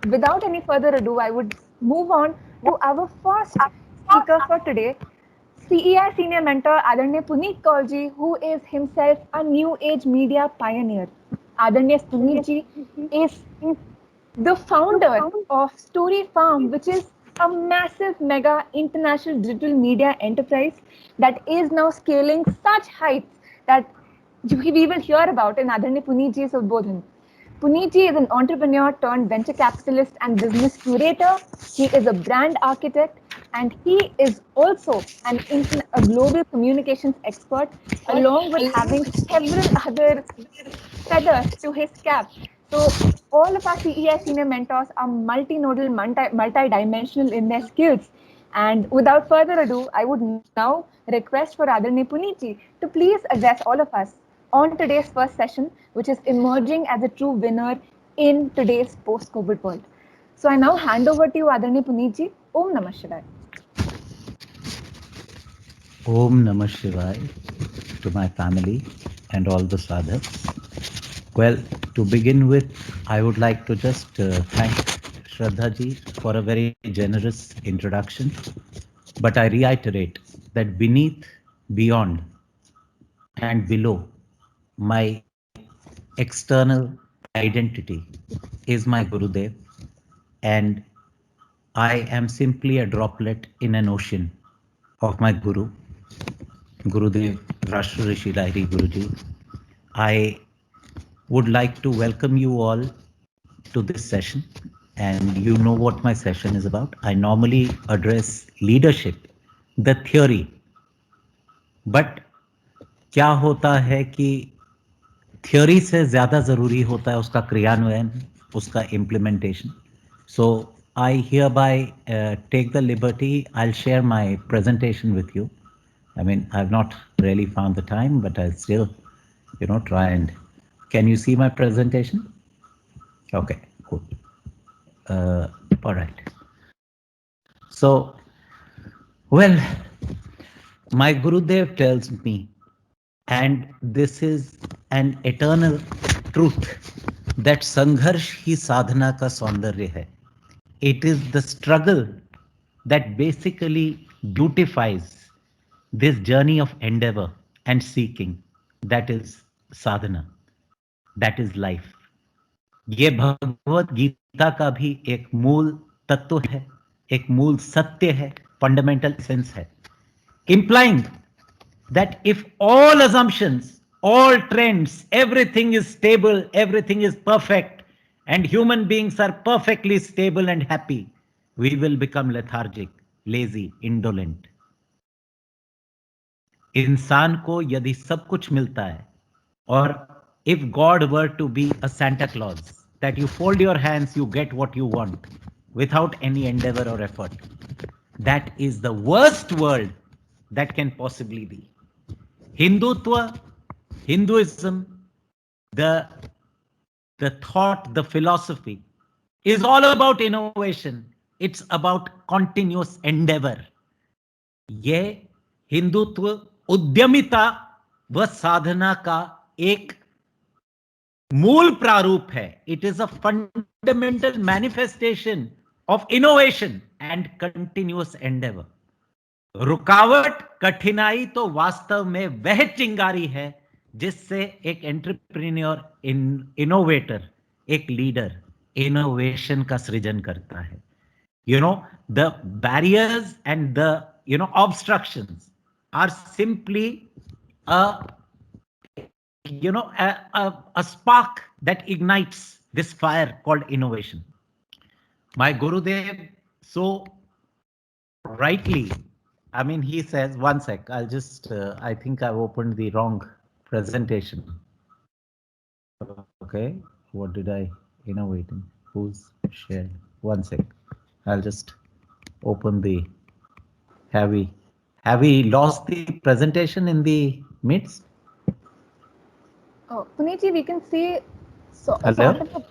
without any further ado, I would move on to our first speaker for today, CEI Senior Mentor Adarnya Puneet Kaurji, who is himself a new age media pioneer. Adarnya Puneet is the founder of Story Farm, which is a massive mega international digital media enterprise that is now scaling such heights that we will hear about in Adarnya Puneetji's Udbodhan. Puneetji is an entrepreneur turned venture capitalist and business curator. He is a brand architect and he is also a global communications expert, along with having several other feathers to his cap. So all of our CEI senior mentors are multinodal, multi-dimensional in their skills. And without further ado, I would now request for Adarni Puniji to please address all of us on today's first session, which is emerging as a true winner in today's post-COVID world. So I now hand over to you, Adarni Puniji. Om Namah Shivaya. Om Namah Shivaya to my family and all the sadhaks. Well, to begin with, I would like to just thank Shraddha ji for a very generous introduction. But I reiterate that beneath, beyond, and below my external identity is my Gurudev, and I am simply a droplet in an ocean of my Guru, Gurudev Rashtra Rishi Lahiri Guruji. I would like to welcome you all to this session, and you know what my session is about. I normally address leadership, the theory, but क्या होता है कि theory से ज़्यादा ज़रूरी होता है उसका क्रियान्वयन, उसका implementation. So I hereby take the liberty, I'll share my presentation with you. I mean, I've not really found the time, but I'll still, try and... Can you see my presentation? Okay, cool. All right. So, well, my Gurudev tells me, and this is an eternal truth, that Sangharsh hi sadhana ka saundarya hai. It is the struggle that basically beautifies this journey of endeavor and seeking. That is sadhana. That is life. ये भगवत गीता का भी एक मूल तत्व है, एक मूल सत्य है, fundamental sense है, implying that if all assumptions, all trends, everything is stable, everything is perfect, and human beings are perfectly stable and happy, we will become lethargic, lazy, indolent. इंसान को यदि सब कुछ मिलता है, और if God were to be a Santa Claus, that you fold your hands, you get what you want without any endeavor or effort, that is the worst world that can possibly be. Hindutva, Hinduism, the thought, the philosophy is all about innovation. It's about continuous endeavor. ये हिंदुत्व उद्यमिता व साधना का एक मूल प्रारूप है. It is a fundamental manifestation of innovation and continuous endeavor. रुकावट, कठिनाई तो वास्तव में वह चिंगारी है जिससे एक एंटरप्रेन्योर, इनोवेटर, एक लीडर इनोवेशन का सृजन करता है. The barriers and the obstructions are simply a a spark that ignites this fire called innovation. My Gurudev so rightly, I mean, he says, one sec, I'll just, I think I've opened the wrong presentation. Okay, what did I innovate in? Who's shared? One sec, I'll just open the, have we lost the presentation in the midst? Oh, Puneetji, we can see Hello? sort of.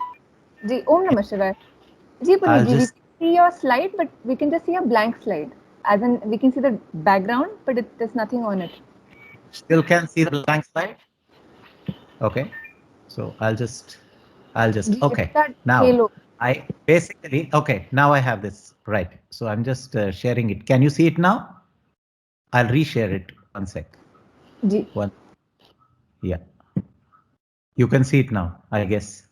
Ji, Om Namah Shivaya. Ji, Puneetji, we can see your slide, but we can just see a blank slide. As in, we can see the background, but there's nothing on it. Still can see the blank slide? Okay. So I'll just, Ji, okay. it's that Now, halo. I basically, okay, now I have this, right. So I'm just sharing it. Can you see it now? I'll reshare it. One sec. Ji. One, yeah. You can see it now, I guess.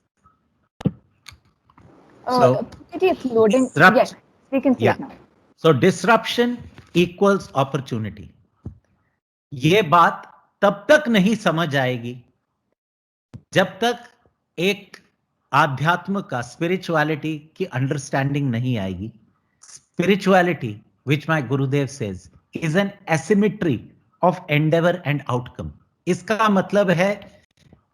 So It's loading. Yes, disrupt, we can see yeah. it now. So disruption equals opportunity. ये बात तब तक नहीं समझ आएगी जब तक एक आध्यात्म का स्पिरिचुअलिटी की अंडरस्टैंडिंग नहीं आएगी. Spirituality, which my Gurudev says, is an asymmetry of endeavor and outcome. इसका मतलब है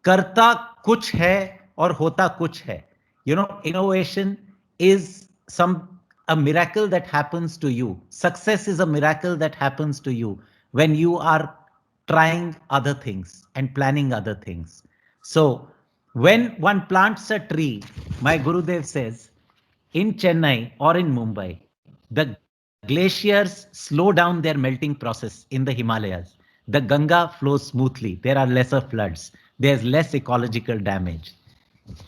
करता कुछ है और होता कुछ है. You know, innovation is some a miracle that happens to you. Success is a miracle that happens to you when you are trying other things and planning other things. So when one plants a tree, my Gurudev says, in Chennai or in Mumbai, the glaciers slow down their melting process in the Himalayas. The Ganga flows smoothly. There are lesser floods. There's less ecological damage.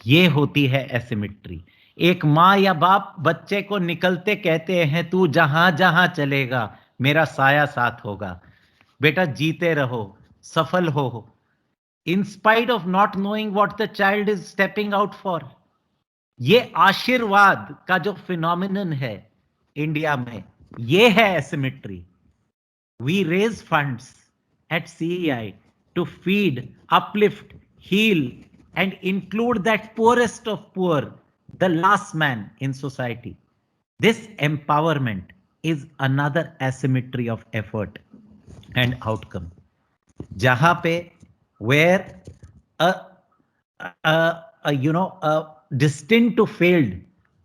ये होती है asymmetry. एक माँ या बाप बच्चे को निकलते कहते हैं तू जहां जहां चलेगा मेरा साया साथ होगा. बेटा जीते रहो, सफल हो, in spite of not knowing what the child is stepping out for. ये आशीर्वाद का जो फिनोमिनन है इंडिया में, ये है asymmetry. We raise funds at CEI to feed, uplift, heal, and include that poorest of poor, the last man in society. This empowerment is another asymmetry of effort and outcome. जहां पे where a, a destined to failed,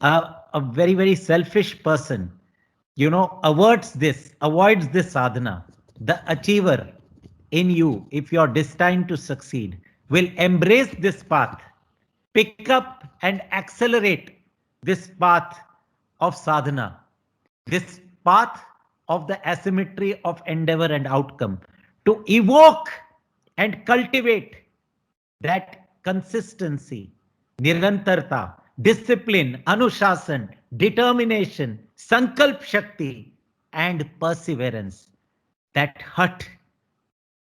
a very selfish person, avoids this sadhana. The achiever in you, if you're destined to succeed, will embrace this path, pick up and accelerate this path of sadhana, this path of the asymmetry of endeavor and outcome, to evoke and cultivate that consistency, nirantarta, discipline, anushasan, determination, sankalp shakti, and perseverance. That hut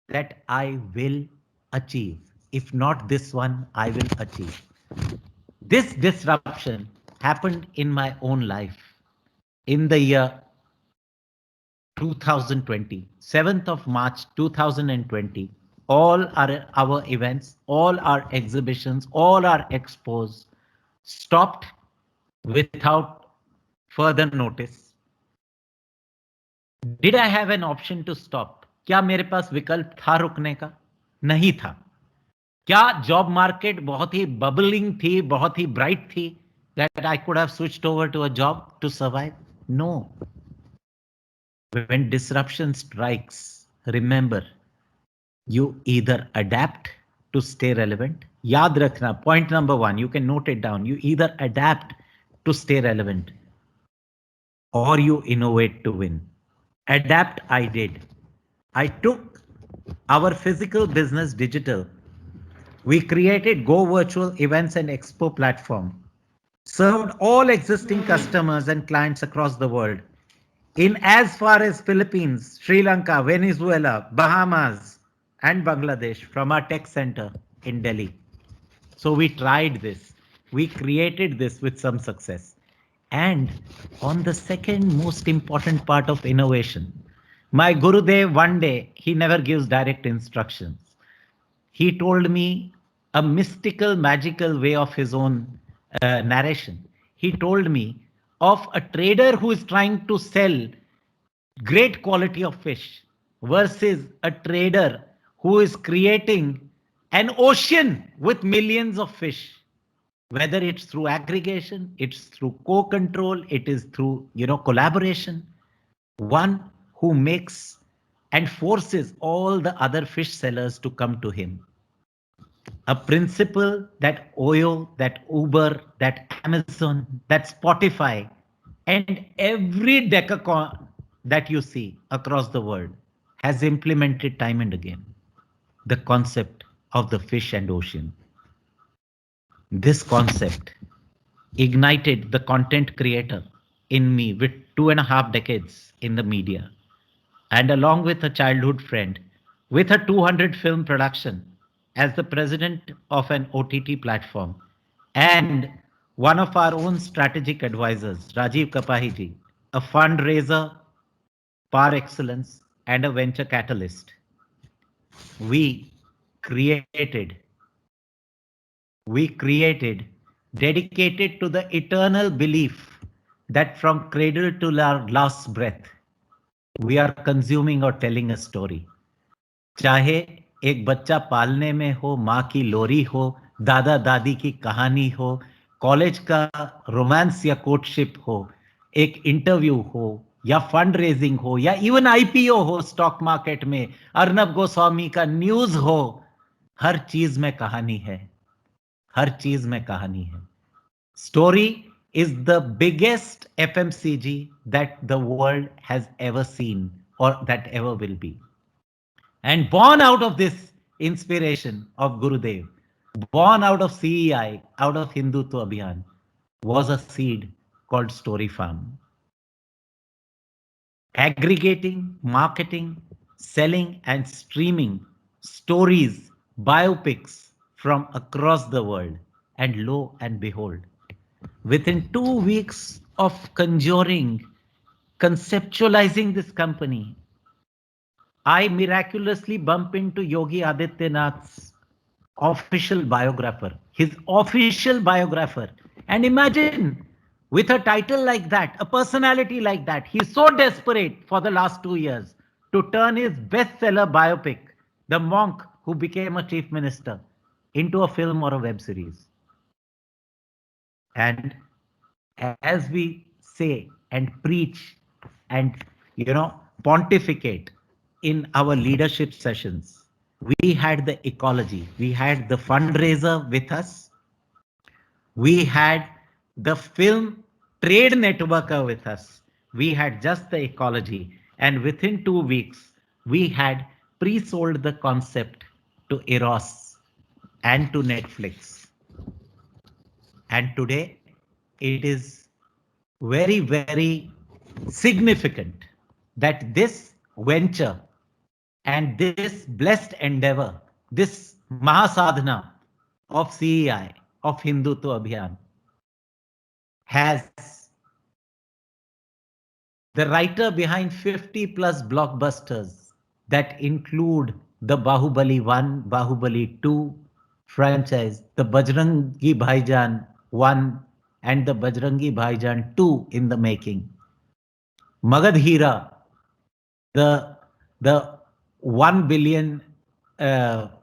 that I will achieve. If not this one, I will achieve. This disruption happened in my own life in the year 2020, 7th of March 2020. All our events, all our exhibitions, all our expos stopped without further notice. Did I have an option to stop? क्या मेरे पास विकल्प था रुकने का? नहीं था. क्या job market बहुत ही बबलिंग थी, बहुत ही ब्राइट थी, that I could have switched over to a job to survive? No. When disruption strikes, remember, you either adapt to stay relevant. Yaad rakhna, point number one, you can note it down. You either adapt to stay relevant or you innovate to win. Adapt, I did. I took our physical business digital. We created Go Virtual Events and Expo platform, served all existing customers and clients across the world, in as far as Philippines, Sri Lanka, Venezuela, Bahamas, and Bangladesh from our tech center in Delhi. So we tried this. We created this with some success. And on the second most important part of innovation, my Gurudev one day, he never gives direct instructions. He told me a mystical, magical way of his own narration. He told me of a trader who is trying to sell great quality of fish versus a trader who is creating an ocean with millions of fish. Whether it's through aggregation, it's through co-control, it is through collaboration. One who makes and forces all the other fish sellers to come to him. A principle that Oyo, that Uber, that Amazon, that Spotify, and every decacorn that you see across the world has implemented time and again. The concept of the fish and ocean. This concept ignited the content creator in me with 2.5 decades in the media, and along with a childhood friend, with a 200 film production as the president of an OTT platform, and one of our own strategic advisors, Rajiv Kapahiji, a fundraiser par excellence and a venture catalyst. We created we created dedicated to the eternal belief that from cradle to our last breath, we are consuming or telling a story. चाहे एक बच्चा पालने में हो, माँ की लोरी हो, दादा दादी की कहानी हो, कॉलेज का रोमांस या कोर्टशिप हो, एक इंटरव्यू हो, या फंड रेजिंग हो, या इवन आईपीओ हो स्टॉक मार्केट में, अर्नब गोस्वामी का न्यूज हो, हर चीज में कहानी है, हर चीज में कहानी है. Story is the biggest FMCG that the world has ever seen or that ever will be. And born out of this inspiration of Gurudev, born out of CEI, out of Hindutva Abhiyan, was a seed called Story Farm. Aggregating, marketing, selling, and streaming stories, biopics from across the world. And lo and behold, within 2 weeks of conjuring, conceptualizing this company, I miraculously bump into Yogi Adityanath's official biographer, his official biographer. And imagine with a title like that, a personality like that, he's so desperate for the last 2 years to turn his bestseller biopic, The Monk Who Became a Chief Minister, into a film or a web series. And as we say and preach and pontificate in our leadership sessions, we had the ecology, we had the fundraiser with us, we had the film trade networker with us, we had just the ecology, and within 2 weeks we had pre-sold the concept to Eros and to Netflix. And today it is very, very significant that this venture and this blessed endeavor, this Mahasadhana of CEI, of Hindutva Abhiyan, has the writer behind 50 plus blockbusters that include the Bahubali 1, Bahubali 2 franchise, the Bajrangi Bhaijaan 1 and the Bajrangi Bhaijaan 2 in the making. Magad Hira, the 1 billion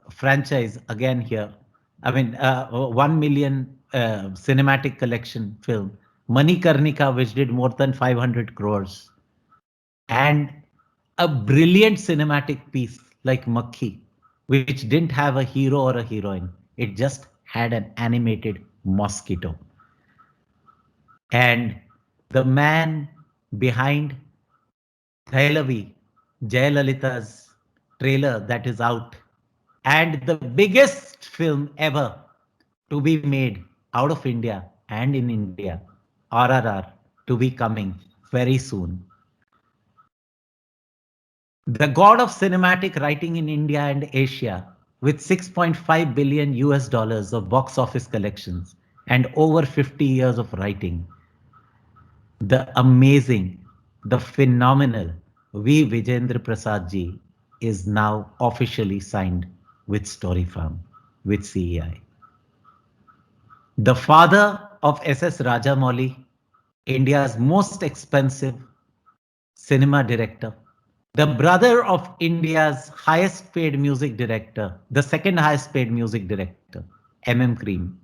franchise again here. I mean, 1 million cinematic collection film. Manikarnika, which did more than 500 crores. And a brilliant cinematic piece like Makhi, which didn't have a hero or a heroine. It just had an animated mosquito. And the man behind Thailavi, Jayalalitha's trailer that is out, and the biggest film ever to be made out of India and in India, RRR, to be coming very soon. The god of cinematic writing in India and Asia, with 6.5 billion US dollars of box office collections and over 50 years of writing, the amazing, the phenomenal V. Vijendra Prasad ji is now officially signed with Story Farm, with CEI. The father of S.S. Rajamouli, India's most expensive cinema director, the brother of India's highest paid music director, the second highest paid music director, M.M. Cream.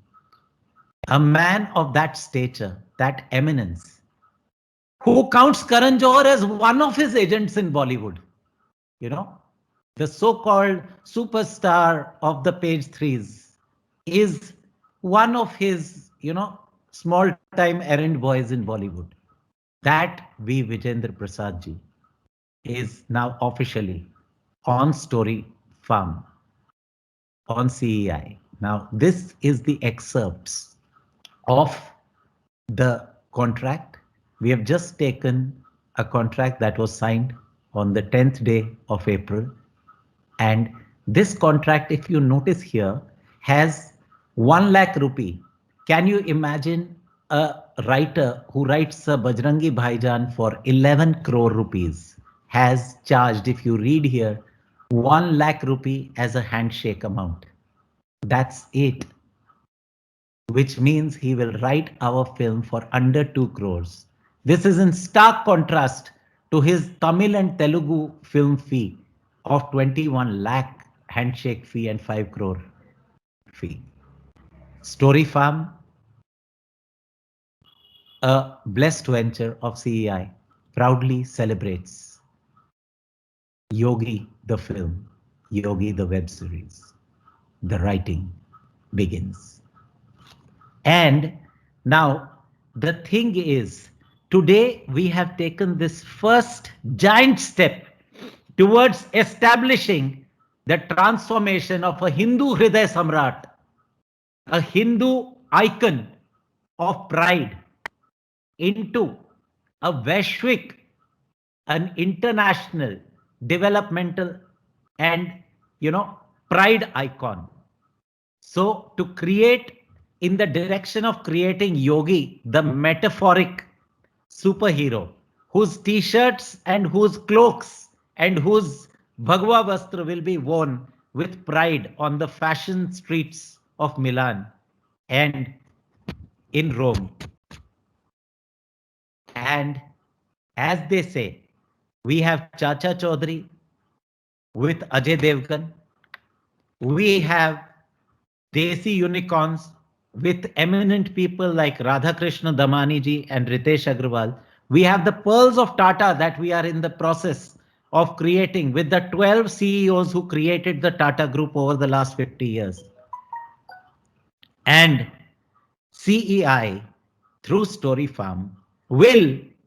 A man of that stature, that eminence, who counts Karan Johar as one of his agents in Bollywood. You know, the so-called superstar of the page threes is one of his, small-time errand boys in Bollywood. That V. Vijendra Prasad ji is now officially on Story Farm, on CEI. Now, this is the excerpts of the contract. We have just taken a contract that was signed on the 10th day of April. And this contract, if you notice here, has 1 lakh rupee. Can you imagine a writer who writes a Bajrangi Bhaijaan for 11 crore rupees has charged, if you read here, 1 lakh rupee as a handshake amount. That's it. Which means he will write our film for under 2 crores. This is in stark contrast to his Tamil and Telugu film fee of 21 lakh handshake fee and 5 crore fee. Story Farm, a blessed venture of CEI, proudly celebrates Yogi the film, Yogi the web series. The writing begins. And now the thing is, today we have taken this first giant step towards establishing the transformation of a Hindu Hriday Samrat, a Hindu icon of pride, into a Vaishwik, an international developmental and pride icon. So to create in the direction of creating Yogi, the metaphoric superhero, whose t-shirts and whose cloaks and whose Bhagwa Vastra will be worn with pride on the fashion streets of Milan and in Rome. And as they say, we have Chacha Chaudhary with Ajay Devgan. We have Desi unicorns with eminent people like Radhakrishna Damani ji and Ritesh Agrawal. We have the pearls of Tata that we are in the process of creating with the 12 CEOs who created the Tata Group over the last 50 years. And CEI through Story Farm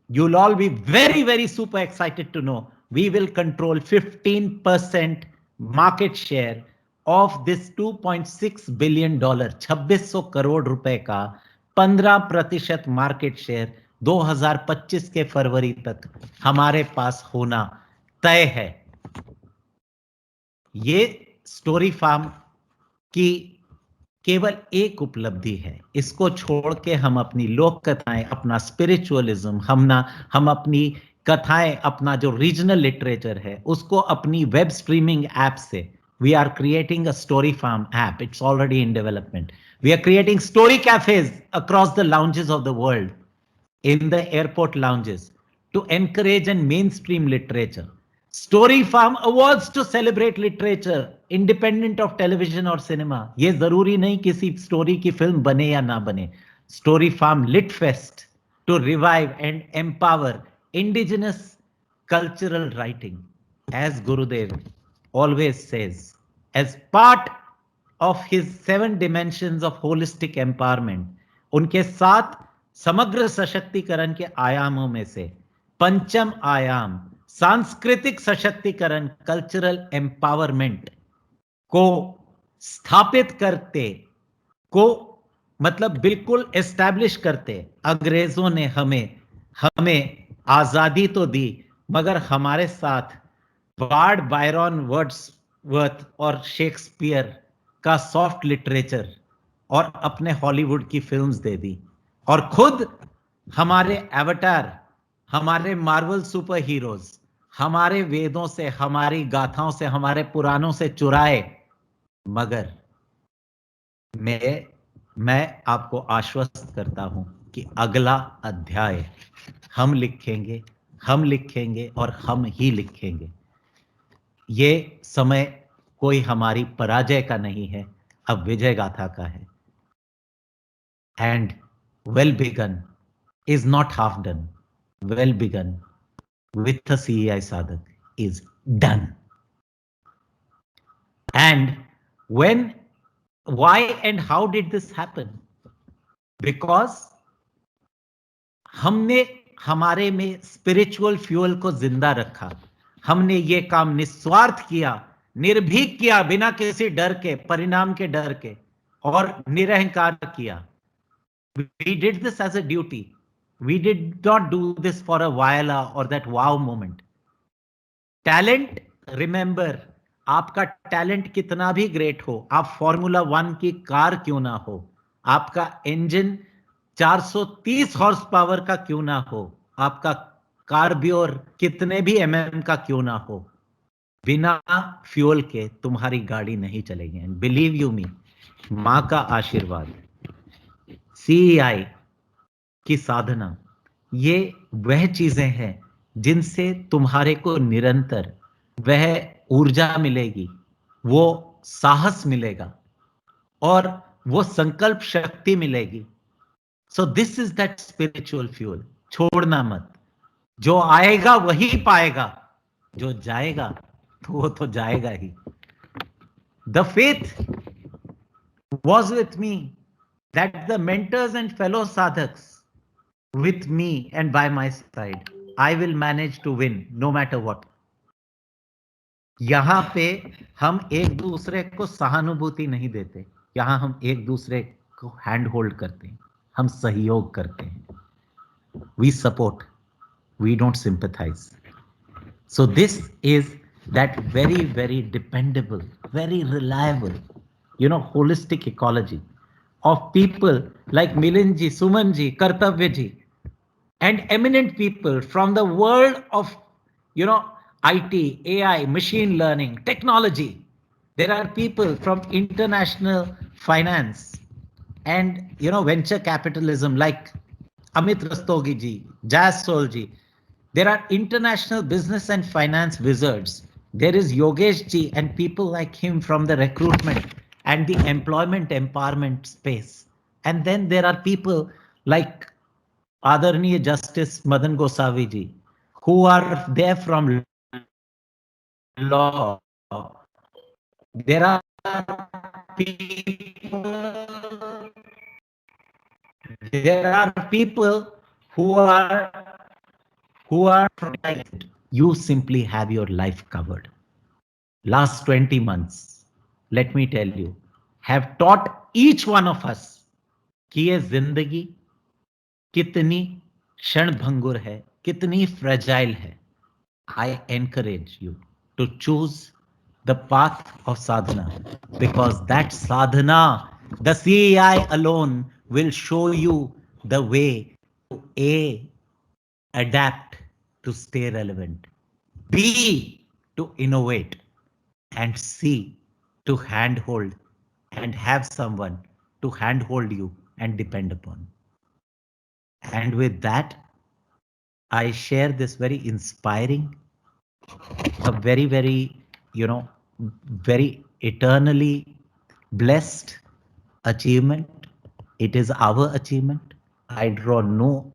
you'll all be very, very super excited to know, we will control 15% market share of this $2.6 billion, 2600 crore रुपए का 15% market share 2025 के फरवरी तक हमारे पास होना तय है। ये story farm की केवल एक उपलब्धि है। इसको छोड़ के हम अपनी लोक कथाएं, अपना स्पिरिचुअलिज्म, हम अपनी कथाएं, अपना जो रीजनल लिटरेचर है उसको अपनी वेब स्ट्रीमिंग ऐप से we are creating a story farm app. It's already in development. We are creating story cafes across the lounges of the world, in the airport lounges, to encourage and mainstream literature. Story Farm Awards to celebrate literature, independent of television or cinema. ये जरूरी नहीं किसी story की film बने या ना बने. Story Farm Lit Fest to revive and empower indigenous cultural writing. As Gurudev always says, as part of his 7 dimensions of holistic empowerment, उनके 7 समग्र सशक्तिकरण के आयामों में से पंचम आयाम सांस्कृतिक सशक्तिकरण, कल्चरल एम्पावरमेंट को स्थापित करते, को मतलब बिल्कुल एस्टैब्लिश करते, अंग्रेजों ने हमें आजादी तो दी, मगर हमारे साथ बार्ड, बायरन, वर्ड्सवर्थ और शेक्सपियर का सॉफ्ट लिटरेचर और अपने हॉलीवुड की फिल्म्स दे दी, और खुद हमारे एवटार, हमारे मार्वल सुपर हीरोज हमारे वेदों से, हमारी गाथाओं से, हमारे पुराणों से चुराए। मगर मैं आपको आश्वस्त करता हूं कि अगला अध्याय हम लिखेंगे और हम ही लिखेंगे। ये समय कोई हमारी पराजय का नहीं है, अब विजय गाथा का है। And well begun is not half done. Well begun with a CEI Sadak is done. And when, why and how did this happen? Because हमने हमारे में स्पिरिचुअल फ्यूल को जिंदा रखा। हमने ये काम निस्वार्थ किया, निर्भीक किया, बिना किसी डर के, परिणाम के डर के, और निरहंकार किया। We did this as a duty. We did not do this for a voila or that wow moment. Talent remember, आपका टैलेंट कितना भी ग्रेट हो, आप फॉर्मूला वन की कार क्यों ना हो, आपका इंजन 430 हॉर्स पावर का क्यों ना हो, आपका कार्ब्योर कितने भी का क्यों ना हो, बिना फ्यूल के तुम्हारी गाड़ी नहीं चलेगी. एंड बिलीव यू मी, मां का आशीर्वाद, सीईआई की साधना, ये वह चीजें हैं जिनसे तुम्हारे को निरंतर वह ऊर्जा मिलेगी, वो साहस मिलेगा और वो संकल्प शक्ति मिलेगी. So this is that spiritual fuel. छोड़ना मत. जो आएगा वही पाएगा, जो जाएगा तो वो तो जाएगा ही. The faith was with me, that the mentors and fellow sadhaks with me and by my side, I will manage to win no matter what. यहां पे हम एक दूसरे को सहानुभूति नहीं देते, यहां हम एक दूसरे को हैंड होल्ड करते हैं, हम सहयोग करते हैं. We support, we don't sympathise. So this is that very, very dependable, very reliable, holistic ecology of people like Milinji, Sumanji, Kartavyaji, and eminent people from the world of, IT, AI, machine learning, technology. There are people from international finance and, venture capitalism like Amit Rastogi ji, Jaz Sol ji. There are international business and finance wizards. There is Yogesh ji and people like him from the recruitment and the employment empowerment space. And then there are people like Adarniya Justice Madan Gosavi ji, who are there from law. There are people, who are you simply have your life covered. Last 20 months, let me tell you, have taught each one of us कि ये जिंदगी कितनी क्षणभंगुर है, कितनी fragile है. I encourage you to choose the path of sadhana, because that sadhana, the CEI alone will show you the way to A, adapt, to stay relevant, B, to innovate, and C, to handhold and have someone to handhold you and depend upon. And with that, I share this very inspiring, a very, very, very eternally blessed achievement. It is our achievement. I draw no,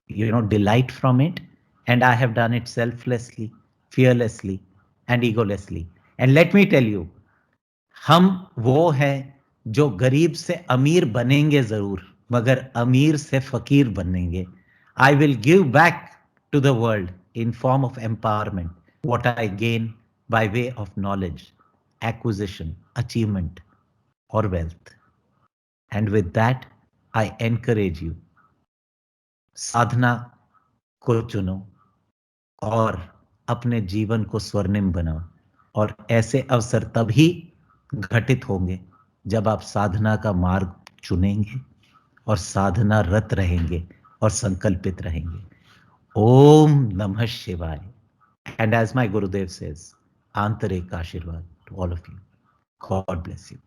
delight from it. And I have done it selflessly, fearlessly, and egolessly. And let me tell you, हम वो हैं जो गरीब से अमीर बनेंगे जरूर, मगर अमीर से फकीर बनेंगे. I will give back to the world in form of empowerment what I gain by way of knowledge, acquisition, achievement, or wealth. And with that, I encourage you, साधना को चुनो और अपने जीवन को स्वर्णिम बनाओ. और ऐसे अवसर तभी घटित होंगे जब आप साधना का मार्ग चुनेंगे और साधना रत रहेंगे और संकल्पित रहेंगे. ओम नमः शिवाय. And as my Gurudev says, आंतरिक आशीर्वाद to all of you. God bless you.